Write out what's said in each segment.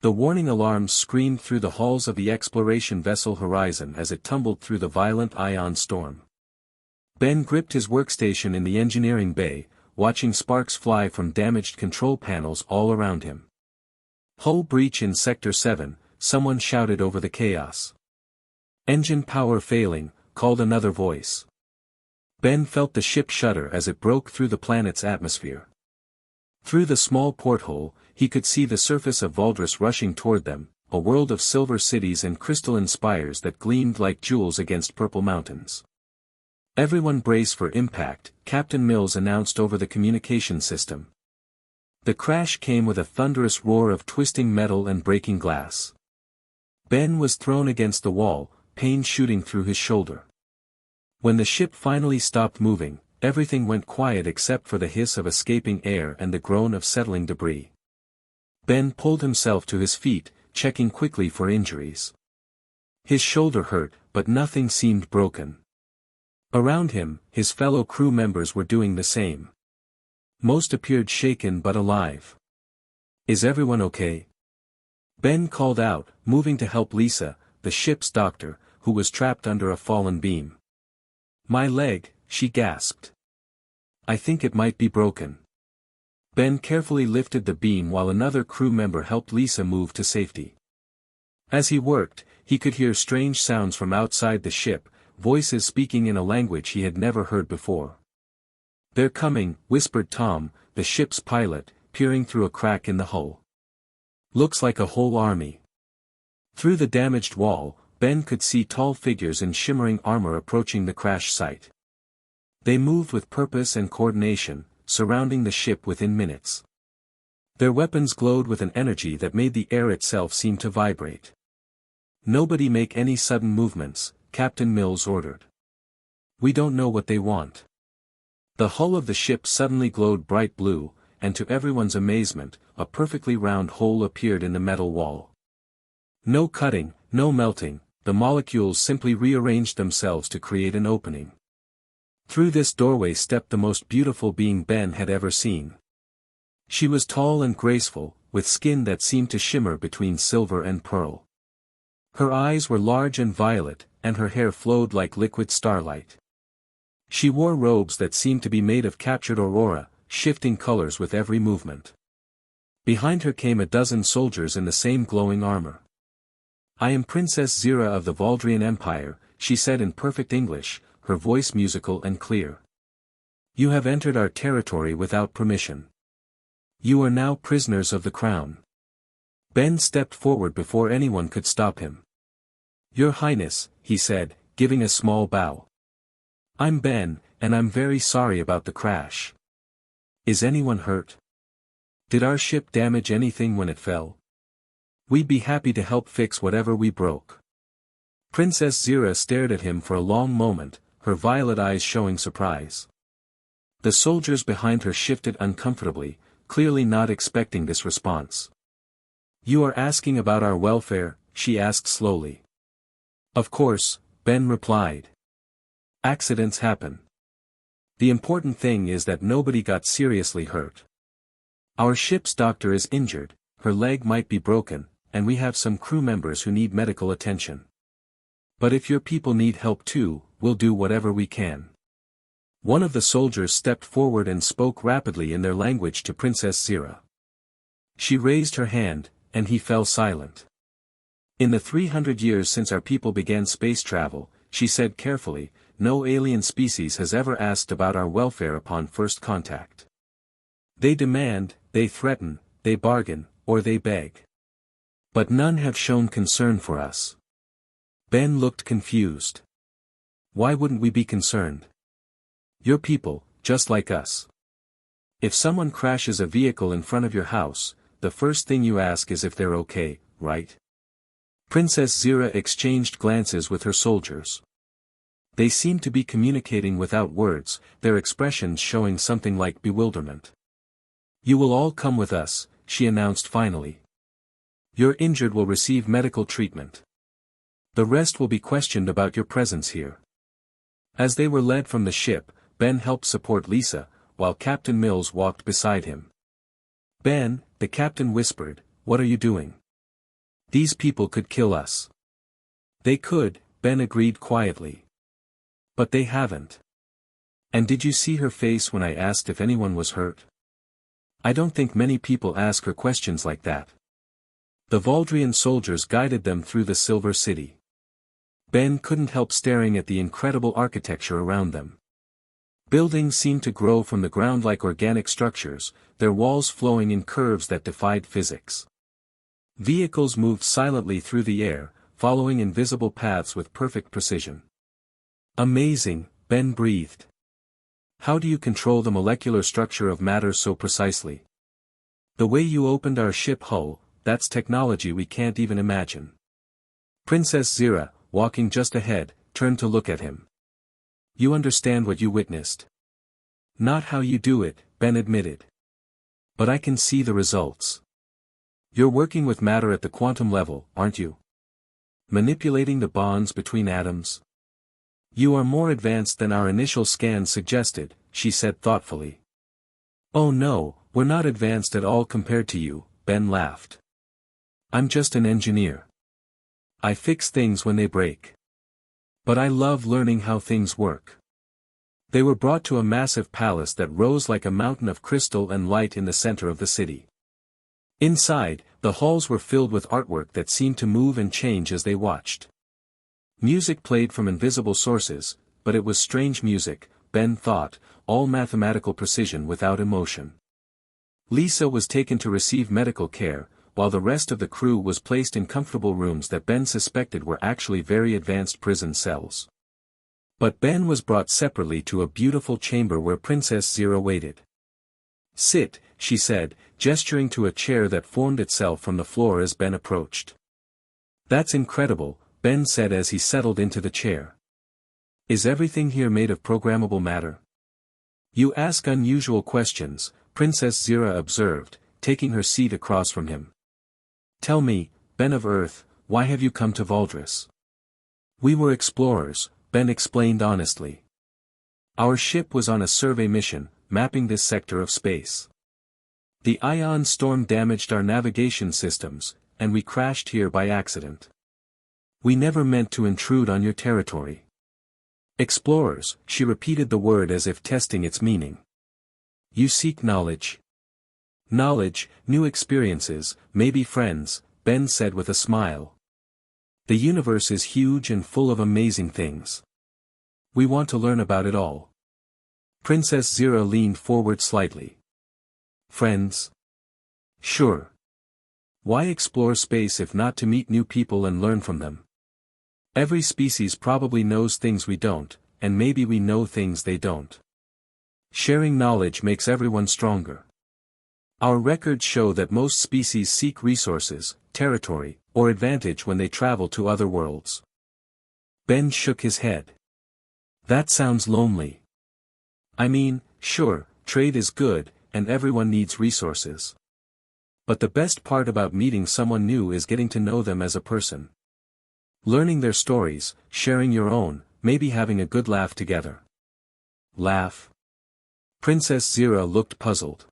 The warning alarms screamed through the halls of the exploration vessel Horizon as it tumbled through the violent ion storm. Ben gripped his workstation in the engineering bay, watching sparks fly from damaged control panels all around him. "Hull breach in Sector 7, someone shouted over the chaos. "Engine power failing," called another voice. Ben felt the ship shudder as it broke through the planet's atmosphere. Through the small porthole, he could see the surface of Valdris rushing toward them, a world of silver cities and crystalline spires that gleamed like jewels against purple mountains. "Everyone brace for impact," Captain Mills announced over the communication system. The crash came with a thunderous roar of twisting metal and breaking glass. Ben was thrown against the wall, pain shooting through his shoulder. When the ship finally stopped moving, everything went quiet except for the hiss of escaping air and the groan of settling debris. Ben pulled himself to his feet, checking quickly for injuries. His shoulder hurt, but nothing seemed broken. Around him, his fellow crew members were doing the same. Most appeared shaken but alive. "Is everyone okay?" Ben called out, moving to help Lisa, the ship's doctor, who was trapped under a fallen beam. "My leg," she gasped. "I think it might be broken." Ben carefully lifted the beam while another crew member helped Lisa move to safety. As he worked, he could hear strange sounds from outside the ship, voices speaking in a language he had never heard before. "They're coming," whispered Tom, the ship's pilot, peering through a crack in the hull. "Looks like a whole army." Through the damaged wall, Ben could see tall figures in shimmering armor approaching the crash site. They moved with purpose and coordination, surrounding the ship within minutes. Their weapons glowed with an energy that made the air itself seem to vibrate. "Nobody make any sudden movements," Captain Mills ordered. "We don't know what they want." The hull of the ship suddenly glowed bright blue, and to everyone's amazement, a perfectly round hole appeared in the metal wall. No cutting, no melting, the molecules simply rearranged themselves to create an opening. Through this doorway stepped the most beautiful being Ben had ever seen. She was tall and graceful, with skin that seemed to shimmer between silver and pearl. Her eyes were large and violet, and her hair flowed like liquid starlight. She wore robes that seemed to be made of captured aurora, shifting colors with every movement. Behind her came a dozen soldiers in the same glowing armor. "I am Princess Zira of the Valdrian Empire," she said in perfect English, her voice musical and clear. "You have entered our territory without permission. You are now prisoners of the crown." Ben stepped forward before anyone could stop him. "Your Highness," he said, giving a small bow. "I'm Ben, and I'm very sorry about the crash. Is anyone hurt? Did our ship damage anything when it fell? We'd be happy to help fix whatever we broke." Princess Zira stared at him for a long moment, her violet eyes showing surprise. The soldiers behind her shifted uncomfortably, clearly not expecting this response. "You are asking about our welfare?" she asked slowly. "Of course," Ben replied. "Accidents happen. The important thing is that nobody got seriously hurt. Our ship's doctor is injured, her leg might be broken, and we have some crew members who need medical attention. But if your people need help too, we'll do whatever we can." One of the soldiers stepped forward and spoke rapidly in their language to Princess Zira. She raised her hand, and he fell silent. "In the 300 years since our people began space travel," she said carefully, "no alien species has ever asked about our welfare upon first contact. They demand, they threaten, they bargain, or they beg. But none have shown concern for us." Ben looked confused. "Why wouldn't we be concerned? You're people, just like us. If someone crashes a vehicle in front of your house, the first thing you ask is if they're okay, right?" Princess Zira exchanged glances with her soldiers. They seemed to be communicating without words, their expressions showing something like bewilderment. "You will all come with us," she announced finally. "Your injured will receive medical treatment. The rest will be questioned about your presence here." As they were led from the ship, Ben helped support Lisa, while Captain Mills walked beside him. "Ben," the captain whispered, "what are you doing?" These people could kill us. They could, Ben agreed quietly. But they haven't. And did you see her face when I asked if anyone was hurt? I don't think many people ask her questions like that. The Valdrian soldiers guided them through the Silver City. Ben couldn't help staring at the incredible architecture around them. Buildings seemed to grow from the ground like organic structures, their walls flowing in curves that defied physics. Vehicles moved silently through the air, following invisible paths with perfect precision. Amazing, Ben breathed. How do you control the molecular structure of matter so precisely? The way you opened our ship hull, that's technology we can't even imagine. Princess Zira, walking just ahead, turned to look at him. You understand what you witnessed. Not how you do it, Ben admitted. But I can see the results. You're working with matter at the quantum level, aren't you? Manipulating the bonds between atoms. You are more advanced than our initial scans suggested, she said thoughtfully. Oh no, we're not advanced at all compared to you, Ben laughed. I'm just an engineer. I fix things when they break. But I love learning how things work. They were brought to a massive palace that rose like a mountain of crystal and light in the center of the city. Inside, the halls were filled with artwork that seemed to move and change as they watched. Music played from invisible sources, but it was strange music, Ben thought, all mathematical precision without emotion. Lisa was taken to receive medical care, while the rest of the crew was placed in comfortable rooms that Ben suspected were actually very advanced prison cells. But Ben was brought separately to a beautiful chamber where Princess Zira waited. Sit, she said, gesturing to a chair that formed itself from the floor as Ben approached. That's incredible, Ben said as he settled into the chair. Is everything here made of programmable matter? You ask unusual questions, Princess Zira observed, taking her seat across from him. Tell me, Ben of Earth, why have you come to Valdris? We were explorers, Ben explained honestly. Our ship was on a survey mission, mapping this sector of space. The ion storm damaged our navigation systems, and we crashed here by accident. We never meant to intrude on your territory. Explorers, she repeated the word as if testing its meaning. You seek knowledge. Knowledge, new experiences, maybe friends, Ben said with a smile. The universe is huge and full of amazing things. We want to learn about it all. Princess Zira leaned forward slightly. Friends? Sure. Why explore space if not to meet new people and learn from them? Every species probably knows things we don't, and maybe we know things they don't. Sharing knowledge makes everyone stronger. Our records show that most species seek resources, territory, or advantage when they travel to other worlds. Ben shook his head. That sounds lonely. I mean, sure, trade is good, and everyone needs resources. But the best part about meeting someone new is getting to know them as a person. Learning their stories, sharing your own, maybe having a good laugh together. Laugh? Princess Zira looked puzzled.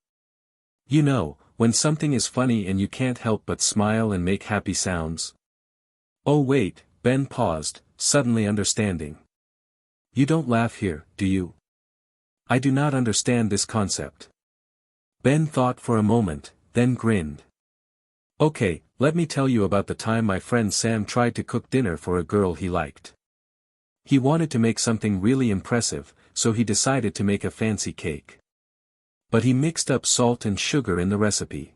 You know, when something is funny and you can't help but smile and make happy sounds. Oh wait, Ben paused, suddenly understanding. You don't laugh here, do you? I do not understand this concept. Ben thought for a moment, then grinned. Okay, let me tell you about the time my friend Sam tried to cook dinner for a girl he liked. He wanted to make something really impressive, so he decided to make a fancy cake. But he mixed up salt and sugar in the recipe.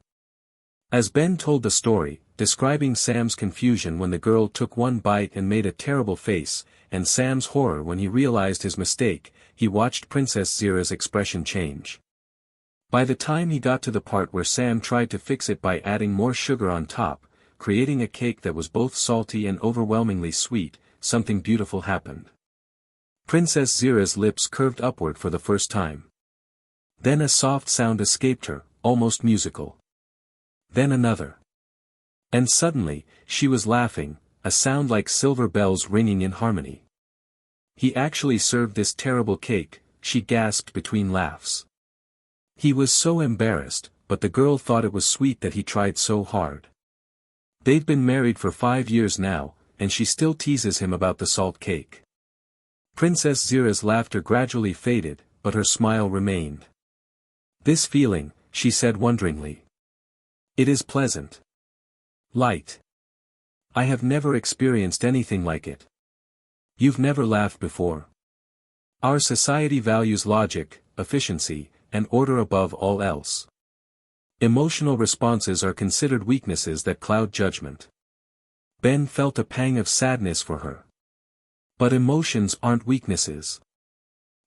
As Ben told the story, describing Sam's confusion when the girl took one bite and made a terrible face, and Sam's horror when he realized his mistake, he watched Princess Zira's expression change. By the time he got to the part where Sam tried to fix it by adding more sugar on top, creating a cake that was both salty and overwhelmingly sweet, something beautiful happened. Princess Zira's lips curved upward for the first time. Then a soft sound escaped her, almost musical. Then another. And suddenly, she was laughing, a sound like silver bells ringing in harmony. He actually served this terrible cake, she gasped between laughs. He was so embarrassed, but the girl thought it was sweet that he tried so hard. They've been married for 5 years now, and she still teases him about the salt cake. Princess Zira's laughter gradually faded, but her smile remained. This feeling, she said wonderingly. It is pleasant. Light. I have never experienced anything like it. You've never laughed before. Our society values logic, efficiency, and order above all else. Emotional responses are considered weaknesses that cloud judgment. Ben felt a pang of sadness for her. But emotions aren't weaknesses.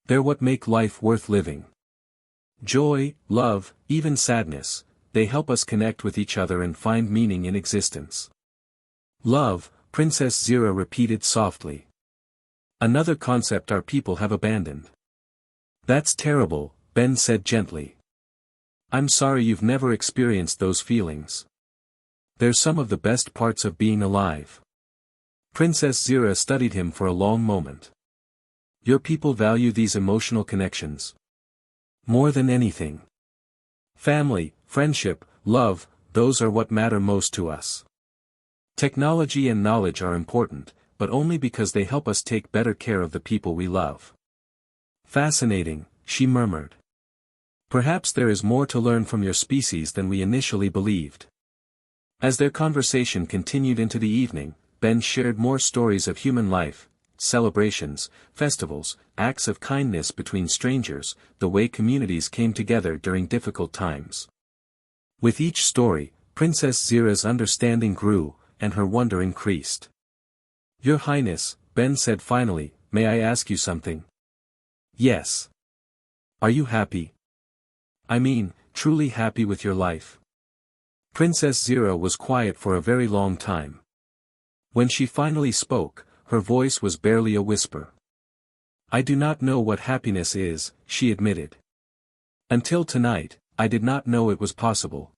They're what make life worth living. Joy, love, even sadness, they help us connect with each other and find meaning in existence. Love, Princess Zira repeated softly. Another concept our people have abandoned. That's terrible, Ben said gently. I'm sorry you've never experienced those feelings. They're some of the best parts of being alive. Princess Zira studied him for a long moment. Your people value these emotional connections more than anything. Family, friendship, love, those are what matter most to us. Technology and knowledge are important, but only because they help us take better care of the people we love. Fascinating, she murmured. Perhaps there is more to learn from your species than we initially believed. As their conversation continued into the evening, Ben shared more stories of human life, celebrations, festivals, acts of kindness between strangers, the way communities came together during difficult times. With each story, Princess Zira's understanding grew, and her wonder increased. Your Highness, Ben said finally, may I ask you something? Yes. Are you happy? I mean, truly happy with your life? Princess Zira was quiet for a very long time. When she finally spoke, her voice was barely a whisper. I do not know what happiness is, she admitted. Until tonight, I did not know it was possible.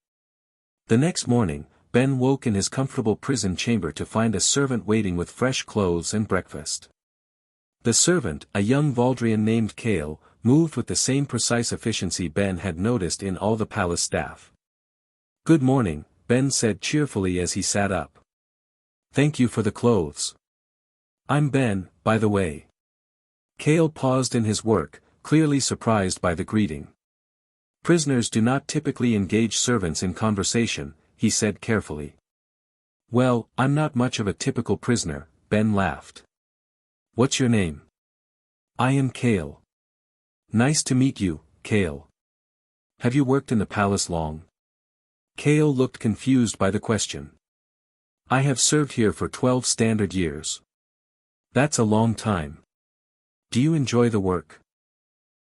The next morning, Ben woke in his comfortable prison chamber to find a servant waiting with fresh clothes and breakfast. The servant, a young Valdrian named Kale, moved with the same precise efficiency Ben had noticed in all the palace staff. Good morning, Ben said cheerfully as he sat up. Thank you for the clothes. I'm Ben, by the way. Kale paused in his work, clearly surprised by the greeting. Prisoners do not typically engage servants in conversation, he said carefully. Well, I'm not much of a typical prisoner, Ben laughed. What's your name? I am Kale. Nice to meet you, Kale. Have you worked in the palace long? Kale looked confused by the question. I have served here for 12 standard years. That's a long time. Do you enjoy the work?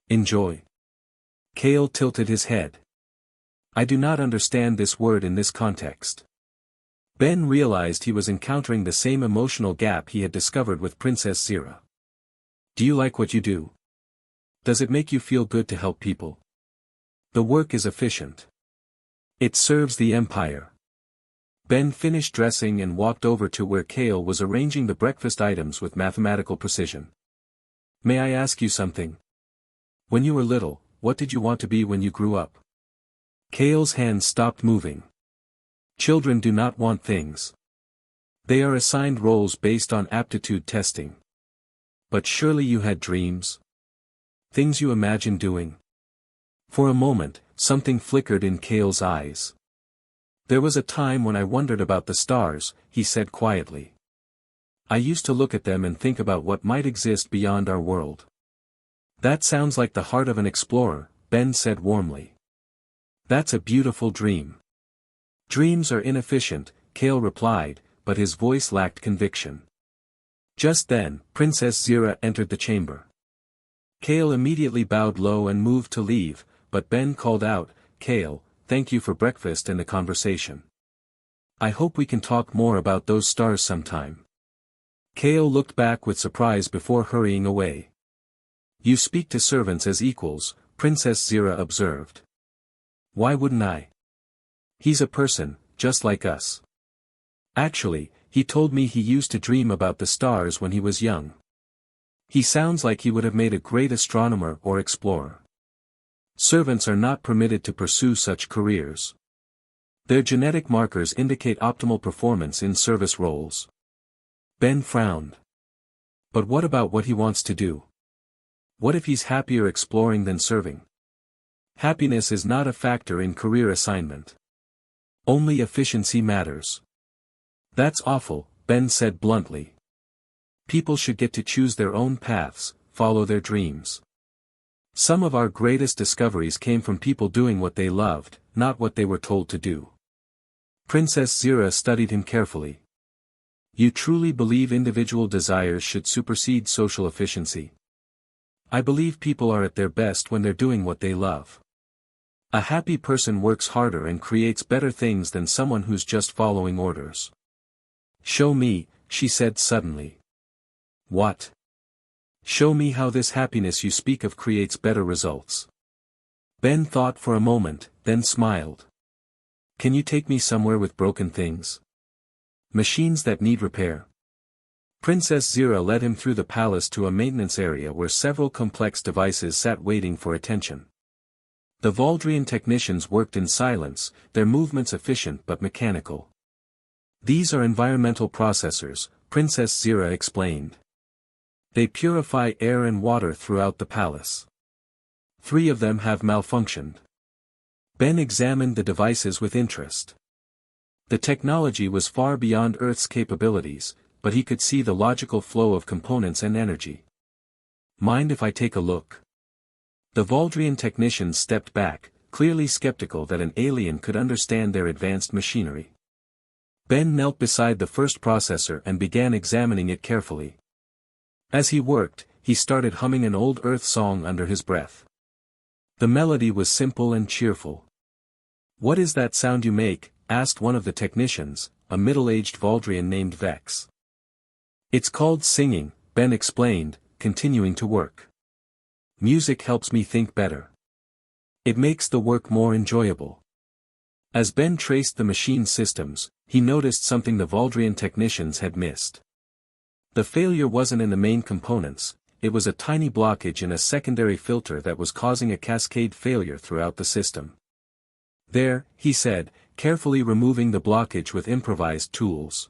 Enjoy. Kale tilted his head. I do not understand this word in this context. Ben realized he was encountering the same emotional gap he had discovered with Princess Zira. Do you like what you do? Does it make you feel good to help people? The work is efficient. It serves the empire. Ben finished dressing and walked over to where Kale was arranging the breakfast items with mathematical precision. May I ask you something? When you were little, what did you want to be when you grew up? Kale's hands stopped moving. Children do not want things. They are assigned roles based on aptitude testing. But surely you had dreams? Things you imagined doing? For a moment, something flickered in Kale's eyes. There was a time when I wondered about the stars, he said quietly. I used to look at them and think about what might exist beyond our world. That sounds like the heart of an explorer, Ben said warmly. That's a beautiful dream. Dreams are inefficient, Kale replied, but his voice lacked conviction. Just then, Princess Zira entered the chamber. Kale immediately bowed low and moved to leave, but Ben called out, Kale, thank you for breakfast and the conversation. I hope we can talk more about those stars sometime. Kale looked back with surprise before hurrying away. You speak to servants as equals, Princess Zira observed. Why wouldn't I? He's a person, just like us. Actually, he told me he used to dream about the stars when he was young. He sounds like he would have made a great astronomer or explorer. Servants are not permitted to pursue such careers. Their genetic markers indicate optimal performance in service roles. Ben frowned. But what about what he wants to do? What if he's happier exploring than serving? Happiness is not a factor in career assignment. Only efficiency matters. That's awful, Ben said bluntly. People should get to choose their own paths, follow their dreams. Some of our greatest discoveries came from people doing what they loved, not what they were told to do. Princess Zira studied him carefully. You truly believe individual desires should supersede social efficiency? I believe people are at their best when they're doing what they love. A happy person works harder and creates better things than someone who's just following orders. Show me, she said suddenly. What? Show me how this happiness you speak of creates better results. Ben thought for a moment, then smiled. Can you take me somewhere with broken things? Machines that need repair. Princess Zira led him through the palace to a maintenance area where several complex devices sat waiting for attention. The Valdrian technicians worked in silence, their movements efficient but mechanical. These are environmental processors, Princess Zira explained. They purify air and water throughout the palace. 3 of them have malfunctioned. Ben examined the devices with interest. The technology was far beyond Earth's capabilities, but he could see the logical flow of components and energy. Mind if I take a look? The Valdrian technicians stepped back, clearly skeptical that an alien could understand their advanced machinery. Ben knelt beside the first processor and began examining it carefully. As he worked, he started humming an old Earth song under his breath. The melody was simple and cheerful. What is that sound you make? Asked one of the technicians, a middle-aged Valdrian named Vex. It's called singing, Ben explained, continuing to work. Music helps me think better. It makes the work more enjoyable. As Ben traced the machine systems, he noticed something the Valdrian technicians had missed. The failure wasn't in the main components, it was a tiny blockage in a secondary filter that was causing a cascade failure throughout the system. There, he said, carefully removing the blockage with improvised tools.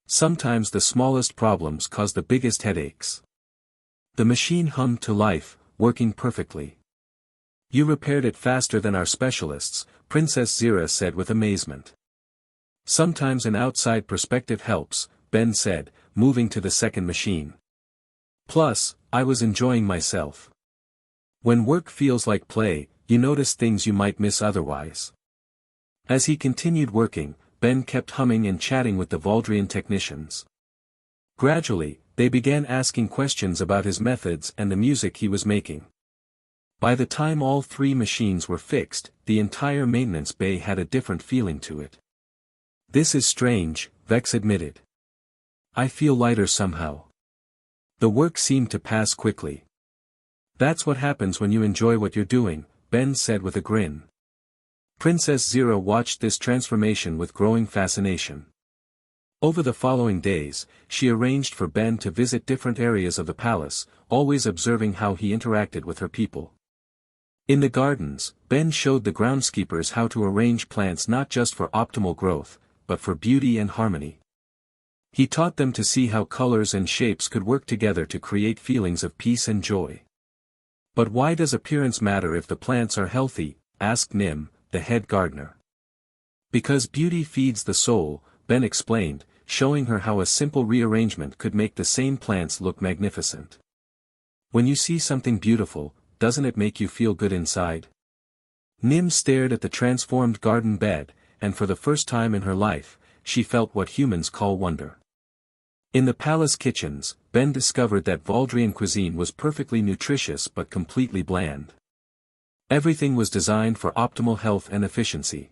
Sometimes the smallest problems cause the biggest headaches. The machine hummed to life, working perfectly. You repaired it faster than our specialists, Princess Zira said with amazement. Sometimes an outside perspective helps, Ben said, moving to the second machine. Plus, I was enjoying myself. When work feels like play, you notice things you might miss otherwise. As he continued working, Ben kept humming and chatting with the Valdrian technicians. Gradually, they began asking questions about his methods and the music he was making. By the time all 3 machines were fixed, the entire maintenance bay had a different feeling to it. This is strange, Vex admitted. I feel lighter somehow. The work seemed to pass quickly. That's what happens when you enjoy what you're doing, Ben said with a grin. Princess Zira watched this transformation with growing fascination. Over the following days, she arranged for Ben to visit different areas of the palace, always observing how he interacted with her people. In the gardens, Ben showed the groundskeepers how to arrange plants not just for optimal growth, but for beauty and harmony. He taught them to see how colors and shapes could work together to create feelings of peace and joy. But why does appearance matter if the plants are healthy? Asked Nim, the head gardener. Because beauty feeds the soul, Ben explained, showing her how a simple rearrangement could make the same plants look magnificent. When you see something beautiful, doesn't it make you feel good inside? Nim stared at the transformed garden bed, and for the first time in her life, she felt what humans call wonder. In the palace kitchens, Ben discovered that Valdrian cuisine was perfectly nutritious but completely bland. Everything was designed for optimal health and efficiency.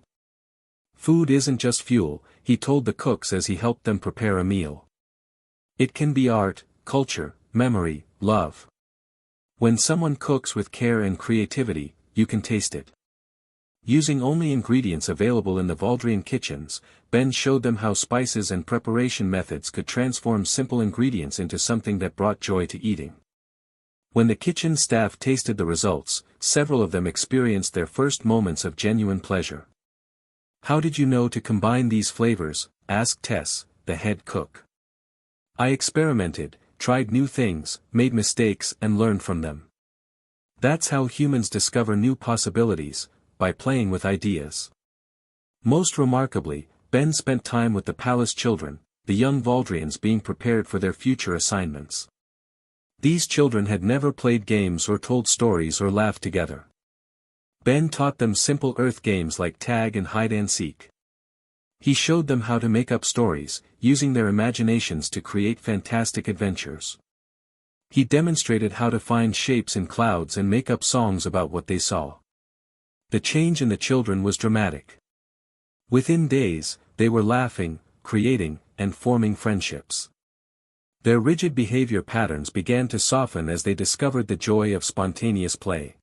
Food isn't just fuel, he told the cooks as he helped them prepare a meal. It can be art, culture, memory, love. When someone cooks with care and creativity, you can taste it. Using only ingredients available in the Valdrian kitchens, Ben showed them how spices and preparation methods could transform simple ingredients into something that brought joy to eating. When the kitchen staff tasted the results, several of them experienced their first moments of genuine pleasure. How did you know to combine these flavors? Asked Tess, the head cook. I experimented, tried new things, made mistakes and learned from them. That's how humans discover new possibilities, by playing with ideas. Most remarkably, Ben spent time with the palace children, the young Valdrians being prepared for their future assignments. These children had never played games or told stories or laughed together. Ben taught them simple Earth games like tag and hide-and-seek. He showed them how to make up stories, using their imaginations to create fantastic adventures. He demonstrated how to find shapes in clouds and make up songs about what they saw. The change in the children was dramatic. Within days, they were laughing, creating, and forming friendships. Their rigid behavior patterns began to soften as they discovered the joy of spontaneous play.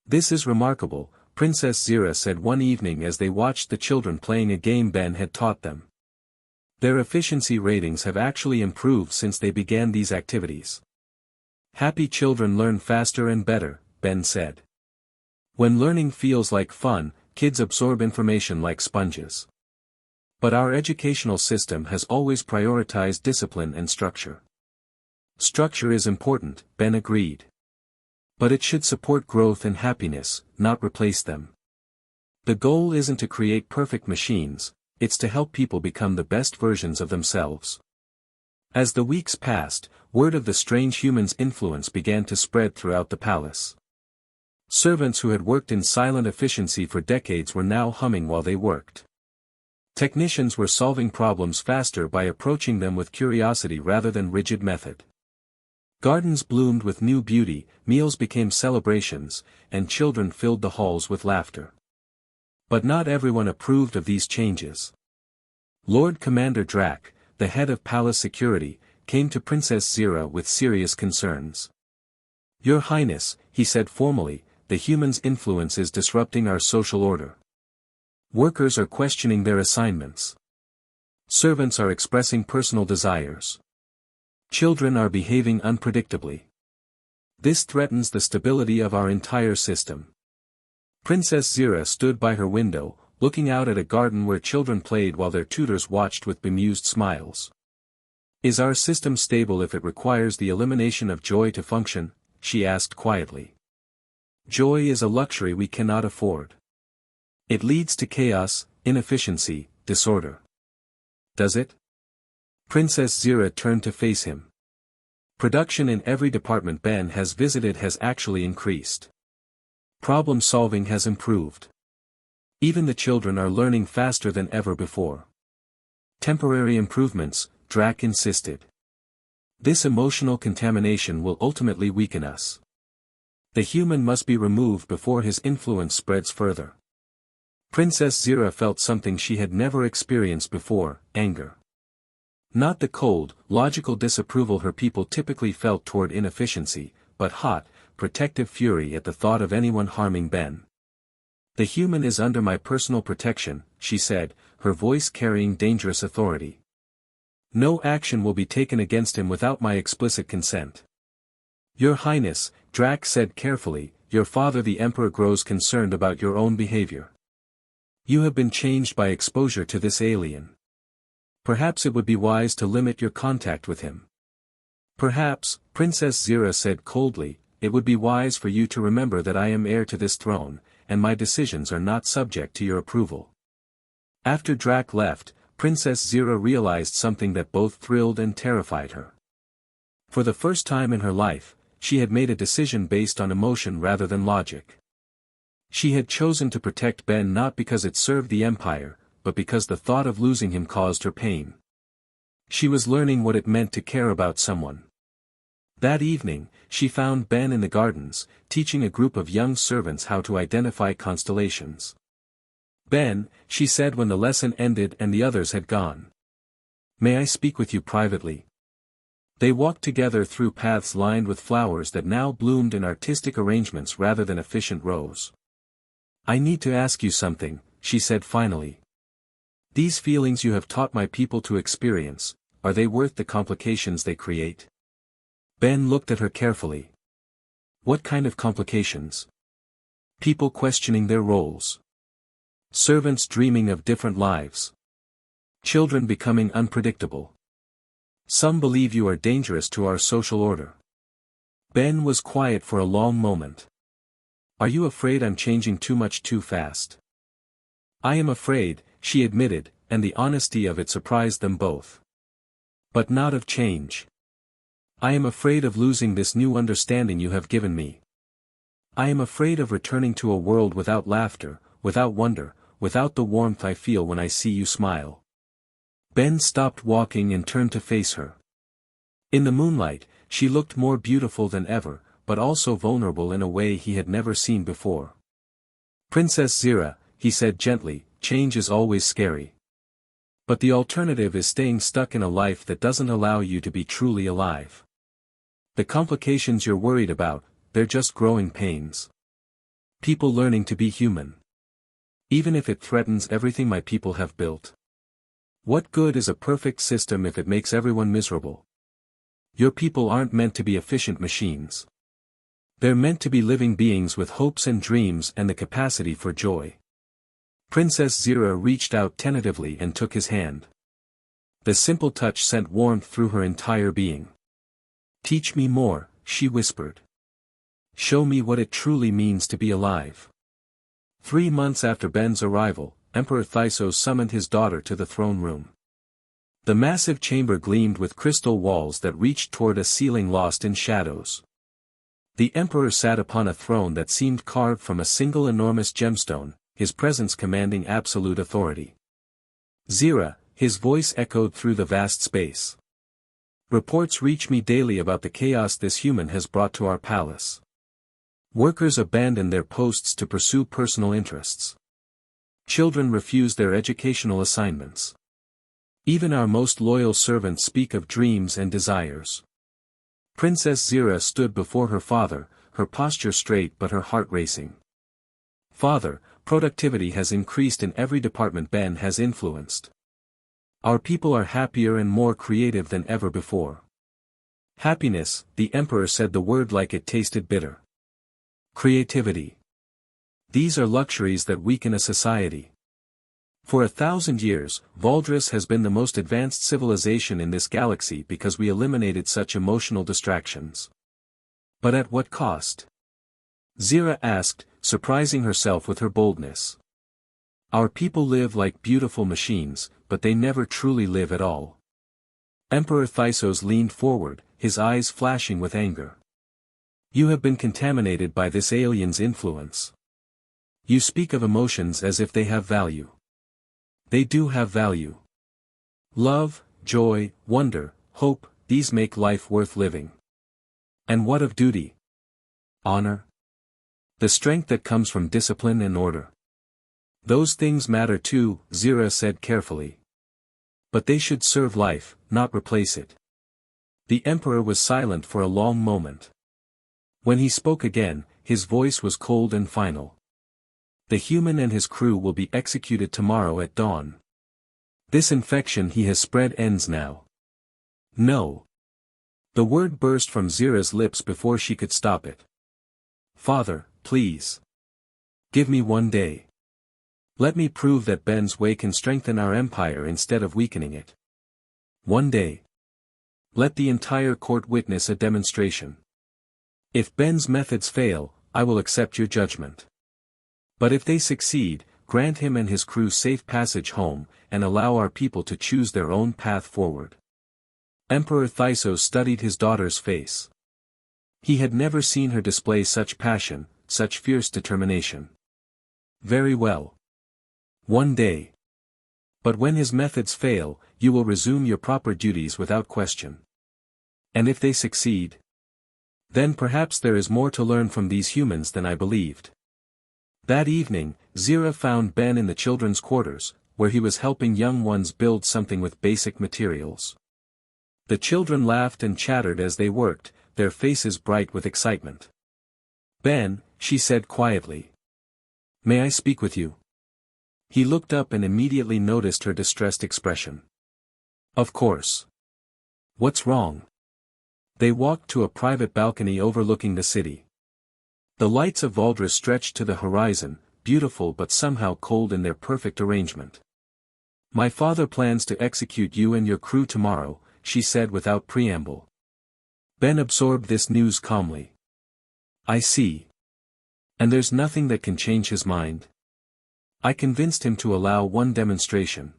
This is remarkable, Princess Zira said one evening as they watched the children playing a game Ben had taught them. Their efficiency ratings have actually improved since they began these activities. Happy children learn faster and better, Ben said. When learning feels like fun, kids absorb information like sponges. But our educational system has always prioritized discipline and structure. Structure is important, Ben agreed. But it should support growth and happiness, not replace them. The goal isn't to create perfect machines, it's to help people become the best versions of themselves. As the weeks passed, word of the strange human's influence began to spread throughout the palace. Servants who had worked in silent efficiency for decades were now humming while they worked. Technicians were solving problems faster by approaching them with curiosity rather than rigid method. Gardens bloomed with new beauty, meals became celebrations, and children filled the halls with laughter. But not everyone approved of these changes. Lord Commander Drac, the head of palace security, came to Princess Zira with serious concerns. Your Highness, he said formally, the human's influence is disrupting our social order. Workers are questioning their assignments. Servants are expressing personal desires. Children are behaving unpredictably. This threatens the stability of our entire system. Princess Zira stood by her window, looking out at a garden where children played while their tutors watched with bemused smiles. Is our system stable if it requires the elimination of joy to function? She asked quietly. Joy is a luxury we cannot afford. It leads to chaos, inefficiency, disorder. Does it? Princess Zira turned to face him. Production in every department Ben has visited has actually increased. Problem solving has improved. Even the children are learning faster than ever before. Temporary improvements, Drac insisted. This emotional contamination will ultimately weaken us. The human must be removed before his influence spreads further. Princess Zira felt something she had never experienced before, anger. Not the cold, logical disapproval her people typically felt toward inefficiency, but hot, protective fury at the thought of anyone harming Ben. The human is under my personal protection, she said, her voice carrying dangerous authority. No action will be taken against him without my explicit consent. Your Highness, Drac said carefully, your father the Emperor grows concerned about your own behavior. You have been changed by exposure to this alien. Perhaps it would be wise to limit your contact with him. Perhaps, Princess Zira said coldly, it would be wise for you to remember that I am heir to this throne, and my decisions are not subject to your approval. After Drac left, Princess Zira realized something that both thrilled and terrified her. For the first time in her life, she had made a decision based on emotion rather than logic. She had chosen to protect Ben not because it served the Empire, but because the thought of losing him caused her pain. She was learning what it meant to care about someone. That evening, she found Ben in the gardens, teaching a group of young servants how to identify constellations. Ben, she said when the lesson ended and the others had gone. May I speak with you privately? They walked together through paths lined with flowers that now bloomed in artistic arrangements rather than efficient rows. I need to ask you something, she said finally. These feelings you have taught my people to experience, are they worth the complications they create? Ben looked at her carefully. What kind of complications? People questioning their roles. Servants dreaming of different lives. Children becoming unpredictable. Some believe you are dangerous to our social order. Ben was quiet for a long moment. Are you afraid I'm changing too much too fast? I am afraid, she admitted, and the honesty of it surprised them both. But not of change. I am afraid of losing this new understanding you have given me. I am afraid of returning to a world without laughter, without wonder, without the warmth I feel when I see you smile. Ben stopped walking and turned to face her. In the moonlight, she looked more beautiful than ever, but also vulnerable in a way he had never seen before. Princess Zira, he said gently, change is always scary. But the alternative is staying stuck in a life that doesn't allow you to be truly alive. The complications you're worried about, they're just growing pains. People learning to be human. Even if it threatens everything my people have built. What good is a perfect system if it makes everyone miserable? Your people aren't meant to be efficient machines. They're meant to be living beings with hopes and dreams and the capacity for joy. Princess Zira reached out tentatively and took his hand. The simple touch sent warmth through her entire being. Teach me more, she whispered. Show me what it truly means to be alive. 3 months after Ben's arrival, Emperor Thysos summoned his daughter to the throne room. The massive chamber gleamed with crystal walls that reached toward a ceiling lost in shadows. The emperor sat upon a throne that seemed carved from a single enormous gemstone, his presence commanding absolute authority. Zira, his voice echoed through the vast space. Reports reach me daily about the chaos this human has brought to our palace. Workers abandon their posts to pursue personal interests. Children refuse their educational assignments. Even our most loyal servants speak of dreams and desires. Princess Zira stood before her father, her posture straight but her heart racing. Father, productivity has increased in every department Ben has influenced. Our people are happier and more creative than ever before. Happiness, the emperor said the word like it tasted bitter. Creativity. These are luxuries that weaken a society. For 1,000 years, Valdris has been the most advanced civilization in this galaxy because we eliminated such emotional distractions. But at what cost? Zira asked, surprising herself with her boldness. Our people live like beautiful machines, but they never truly live at all. Emperor Thysos leaned forward, his eyes flashing with anger. You have been contaminated by this alien's influence. You speak of emotions as if they have value. They do have value. Love, joy, wonder, hope, these make life worth living. And what of duty? Honor? The strength that comes from discipline and order. Those things matter too, Zira said carefully. But they should serve life, not replace it. The emperor was silent for a long moment. When he spoke again, his voice was cold and final. The human and his crew will be executed tomorrow at dawn. This infection he has spread ends now. No. The word burst from Zira's lips before she could stop it. Father, please. Give me 1 day. Let me prove that Ben's way can strengthen our empire instead of weakening it. 1 day. Let the entire court witness a demonstration. If Ben's methods fail, I will accept your judgment. But if they succeed, grant him and his crew safe passage home, and allow our people to choose their own path forward. Emperor Thysos studied his daughter's face. He had never seen her display such passion, such fierce determination. Very well. 1 day. But when his methods fail, you will resume your proper duties without question. And if they succeed? Then perhaps there is more to learn from these humans than I believed. That evening, Zira found Ben in the children's quarters, where he was helping young ones build something with basic materials. The children laughed and chattered as they worked, their faces bright with excitement. Ben, she said quietly. May I speak with you? He looked up and immediately noticed her distressed expression. Of course. What's wrong? They walked to a private balcony overlooking the city. The lights of Valdris stretched to the horizon, beautiful but somehow cold in their perfect arrangement. "My father plans to execute you and your crew tomorrow," she said without preamble. Ben absorbed this news calmly. "I see. And there's nothing that can change his mind?" "I convinced him to allow one demonstration.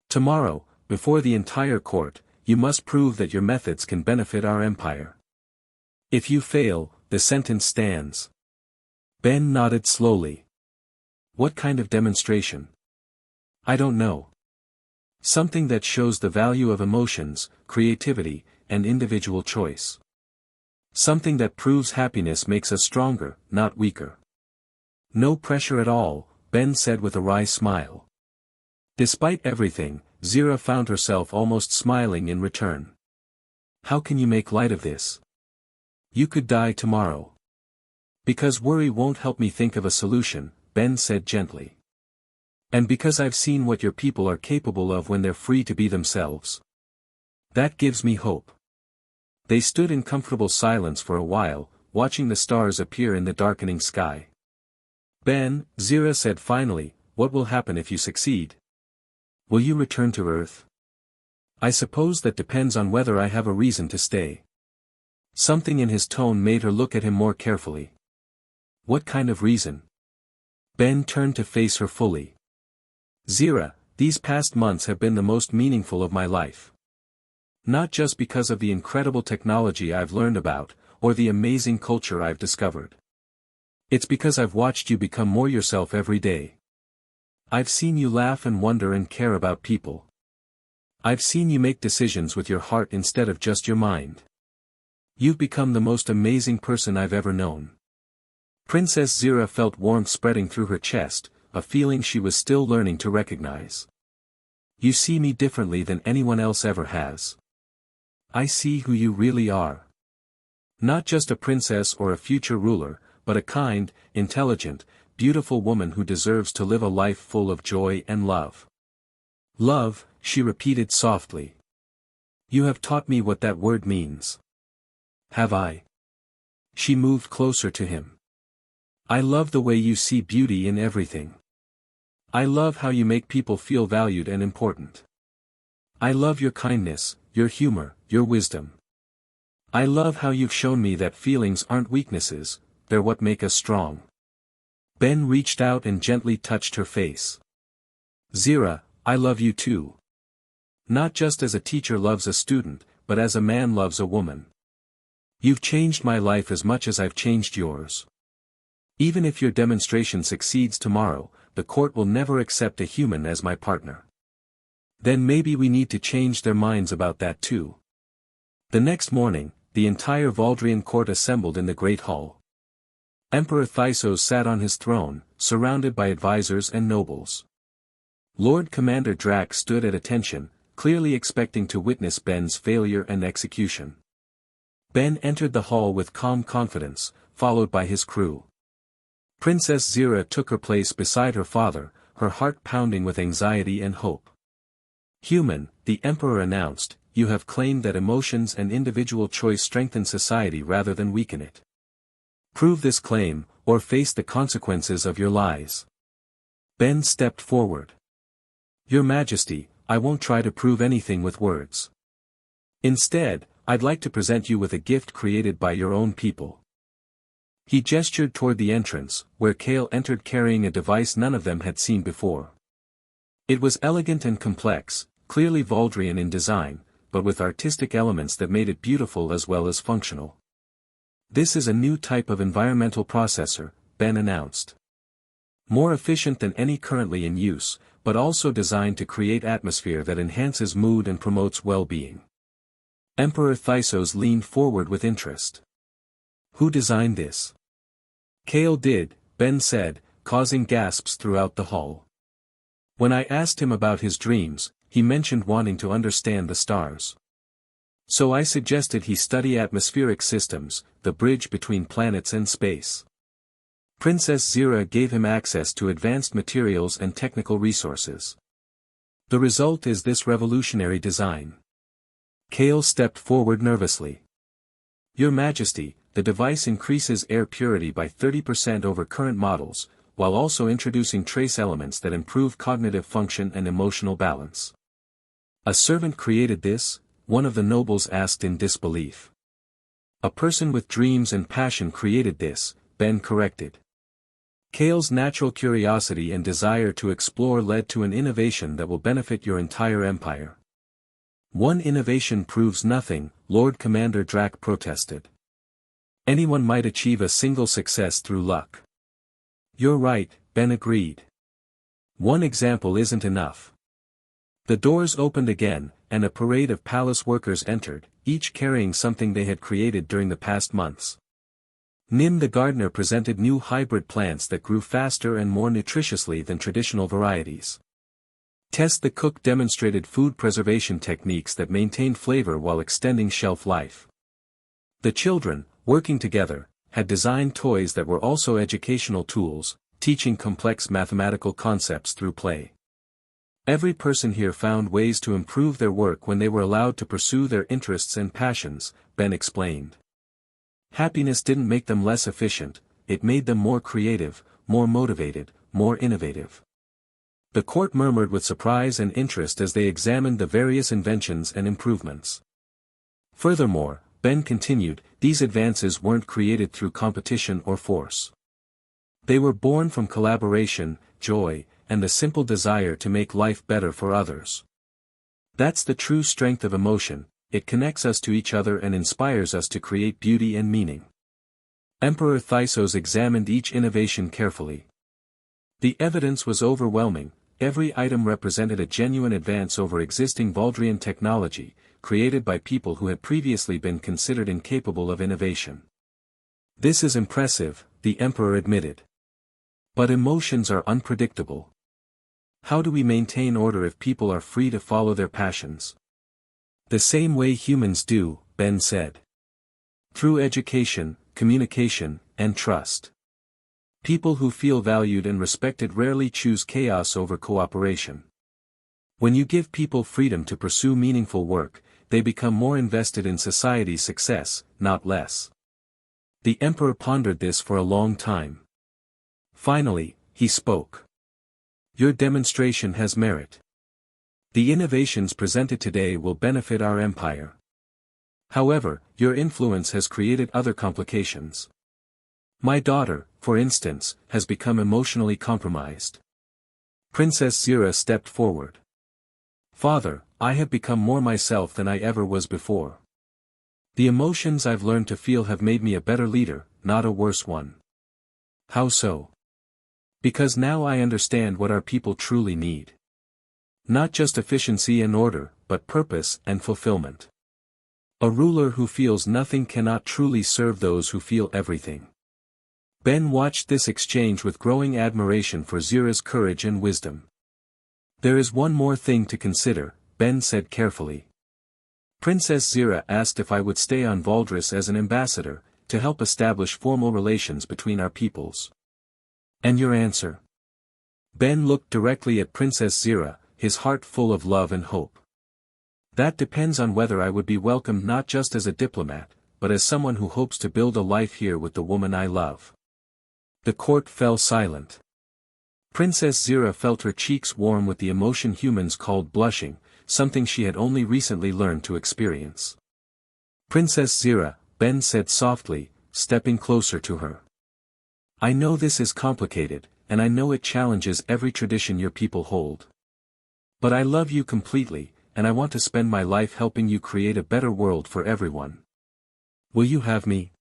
Tomorrow, before the entire court, you must prove that your methods can benefit our empire. If you fail, the sentence stands." Ben nodded slowly. "What kind of demonstration?" "I don't know. Something that shows the value of emotions, creativity, and individual choice. Something that proves happiness makes us stronger, not weaker." "No pressure at all," Ben said with a wry smile. Despite everything, Zira found herself almost smiling in return. "How can you make light of this? You could die tomorrow." "Because worry won't help me think of a solution," Ben said gently. "And because I've seen what your people are capable of when they're free to be themselves. That gives me hope." They stood in comfortable silence for a while, watching the stars appear in the darkening sky. "Ben," Zira said finally, "what will happen if you succeed? Will you return to Earth?" "I suppose that depends on whether I have a reason to stay." Something in his tone made her look at him more carefully. "What kind of reason?" Ben turned to face her fully. "Zira, these past months have been the most meaningful of my life. Not just because of the incredible technology I've learned about, or the amazing culture I've discovered. It's because I've watched you become more yourself every day. I've seen you laugh and wonder and care about people. I've seen you make decisions with your heart instead of just your mind. You've become the most amazing person I've ever known." Princess Zira felt warmth spreading through her chest, a feeling she was still learning to recognize. "You see me differently than anyone else ever has. I see who you really are. Not just a princess or a future ruler, but a kind, intelligent, beautiful woman who deserves to live a life full of joy and love." "Love," she repeated softly. "You have taught me what that word means." "Have I?" She moved closer to him. "I love the way you see beauty in everything. I love how you make people feel valued and important. I love your kindness, your humor, your wisdom. I love how you've shown me that feelings aren't weaknesses, they're what make us strong." Ben reached out and gently touched her face. "Zira, I love you too. Not just as a teacher loves a student, but as a man loves a woman. You've changed my life as much as I've changed yours. Even if your demonstration succeeds tomorrow, the court will never accept a human as my partner. Then maybe we need to change their minds about that too." The next morning, the entire Valdrian court assembled in the Great Hall. Emperor Thysos sat on his throne, surrounded by advisors and nobles. Lord Commander Drac stood at attention, clearly expecting to witness Ben's failure and execution. Ben entered the hall with calm confidence, followed by his crew. Princess Zira took her place beside her father, her heart pounding with anxiety and hope. "Human," the Emperor announced, "you have claimed that emotions and individual choice strengthen society rather than weaken it. Prove this claim, or face the consequences of your lies." Ben stepped forward. "Your Majesty, I won't try to prove anything with words. Instead, I'd like to present you with a gift created by your own people." He gestured toward the entrance, where Kale entered carrying a device none of them had seen before. It was elegant and complex, clearly Valdrian in design, but with artistic elements that made it beautiful as well as functional. "This is a new type of environmental processor," Ben announced. "More efficient than any currently in use, but also designed to create atmosphere that enhances mood and promotes well-being." Emperor Thysos leaned forward with interest. "Who designed this?" "Kale did," Ben said, causing gasps throughout the hall. "When I asked him about his dreams, he mentioned wanting to understand the stars. So I suggested he study atmospheric systems, the bridge between planets and space. Princess Zira gave him access to advanced materials and technical resources. The result is this revolutionary design." Kale stepped forward nervously. "Your Majesty, the device increases air purity by 30% over current models, while also introducing trace elements that improve cognitive function and emotional balance. A servant created this? One of the nobles asked in disbelief. A person with dreams and passion created this, Ben corrected. Kale's natural curiosity and desire to explore led to an innovation that will benefit your entire empire. One innovation proves nothing, Lord Commander Drac protested. Anyone might achieve a single success through luck. You're right, Ben agreed. One example isn't enough. The doors opened again, and a parade of palace workers entered, each carrying something they had created during the past months. Nim the gardener presented new hybrid plants that grew faster and more nutritiously than traditional varieties. Tess the cook demonstrated food preservation techniques that maintained flavor while extending shelf life. The children, working together, had designed toys that were also educational tools, teaching complex mathematical concepts through play. Every person here found ways to improve their work when they were allowed to pursue their interests and passions, Ben explained. Happiness didn't make them less efficient, it made them more creative, more motivated, more innovative. The court murmured with surprise and interest as they examined the various inventions and improvements. Furthermore, Ben continued, these advances weren't created through competition or force. They were born from collaboration, joy, and the simple desire to make life better for others. That's the true strength of emotion. It connects us to each other and inspires us to create beauty and meaning. Emperor Thysos examined each innovation carefully. The evidence was overwhelming, every item represented a genuine advance over existing Valdrian technology, created by people who had previously been considered incapable of innovation. This is impressive, the Emperor admitted. But emotions are unpredictable. How do we maintain order if people are free to follow their passions? The same way humans do, Ben said. Through education, communication, and trust. People who feel valued and respected rarely choose chaos over cooperation. When you give people freedom to pursue meaningful work, they become more invested in society's success, not less. The Emperor pondered this for a long time. Finally, he spoke. Your demonstration has merit. The innovations presented today will benefit our empire. However, your influence has created other complications. My daughter, for instance, has become emotionally compromised. Princess Zira stepped forward. Father, I have become more myself than I ever was before. The emotions I've learned to feel have made me a better leader, not a worse one. How so? Because now I understand what our people truly need. Not just efficiency and order, but purpose and fulfillment. A ruler who feels nothing cannot truly serve those who feel everything. Ben watched this exchange with growing admiration for Zira's courage and wisdom. There is one more thing to consider, Ben said carefully. Princess Zira asked if I would stay on Valdris as an ambassador, to help establish formal relations between our peoples. And your answer? Ben looked directly at Princess Zira, his heart full of love and hope. That depends on whether I would be welcomed not just as a diplomat, but as someone who hopes to build a life here with the woman I love. The court fell silent. Princess Zira felt her cheeks warm with the emotion humans called blushing, something she had only recently learned to experience. Princess Zira, Ben said softly, stepping closer to her. I know this is complicated, and I know it challenges every tradition your people hold. But I love you completely, and I want to spend my life helping you create a better world for everyone. Will you have me?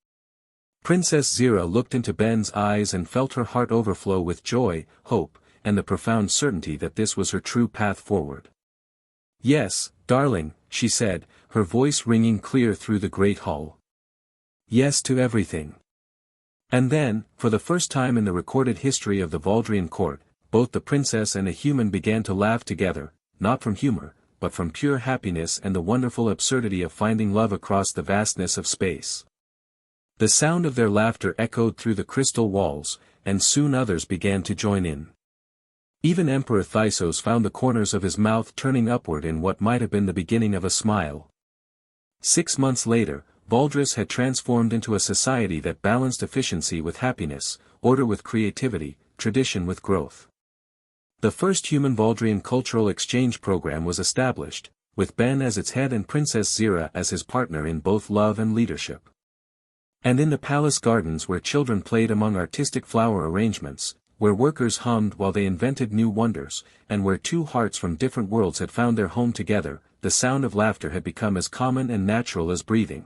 Princess Zira looked into Ben's eyes and felt her heart overflow with joy, hope, and the profound certainty that this was her true path forward. Yes, darling, she said, her voice ringing clear through the great hall. Yes to everything. And then, for the first time in the recorded history of the Valdrian court, both the princess and a human began to laugh together, not from humor, but from pure happiness and the wonderful absurdity of finding love across the vastness of space. The sound of their laughter echoed through the crystal walls, and soon others began to join in. Even Emperor Thysos found the corners of his mouth turning upward in what might have been the beginning of a smile. 6 months later, Valdris had transformed into a society that balanced efficiency with happiness, order with creativity, tradition with growth. The first human Valdrian cultural exchange program was established, with Ben as its head and Princess Zira as his partner in both love and leadership. And in the palace gardens where children played among artistic flower arrangements, where workers hummed while they invented new wonders, and where two hearts from different worlds had found their home together, the sound of laughter had become as common and natural as breathing.